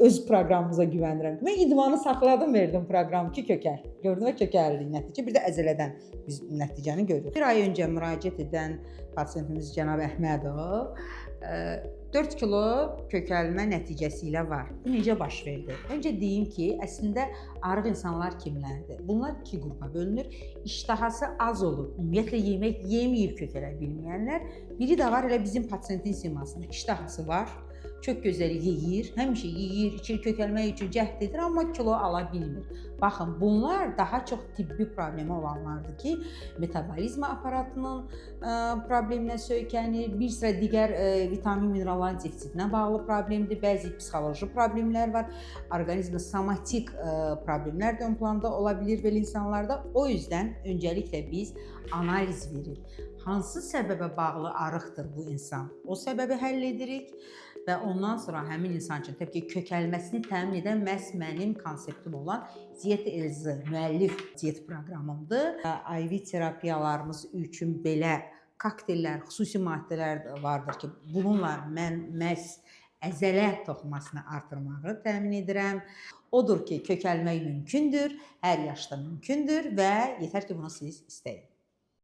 öz proqramımıza güvənirəm. Mən idmanı saxladım, verdim proqram ki, kökəl. Gördün və kökəllik nəticə. Bir də əzələdən biz nəticəni görürük. Bir ay öncə müraciət edən pasiyentimiz cənab Əhmədov 4 kilo kökəlmə nəticəsi ilə var. Bu necə baş verdi? Öncə deyim ki, əslində arıq insanlar kimlərdir? Bunlar iki qrupa bölünür. İştahası az olub, ümumiyyətlə yemək yeməyib kökələ bilməyənlər. Biri də var elə bizim pasiyentin simasında. İştahası var, çox gözəl yeyir, həmişə yeyir, içir, kökəlmək üçün cəhd edir, amma kilo ala bilmir. Baxın, bunlar daha çox tibbi problemi olanlardır ki, metabolizma aparatının probleminə söykənir, bir sıra digər vitamin, mineralların defisitinə bağlı problemdir, bəzi psixoloji problemlər var, orqanizmdə somatik problemlər də ön planda ola bilir belə insanlarda. O yüzdən öncəliklə biz analiz veririk. Hansı səbəbə bağlı arıqdır bu insan? O səbəbi həll edirik və ondan sonra həmin insan üçün təbii ki, kökəlməsini təmin edən məhz mənim konseptim olan Diyet Elzi müəllif diyet proqramımdır. IV terapiyalarımız üçün belə kokteyllər, xüsusi maddələr vardır ki, bununla mən məhz əzələ toxumasını artırmağı təmin edirəm. Odur ki, kökəlmək mümkündür, hər yaşda mümkündür və yetər ki, bunu siz istəyin.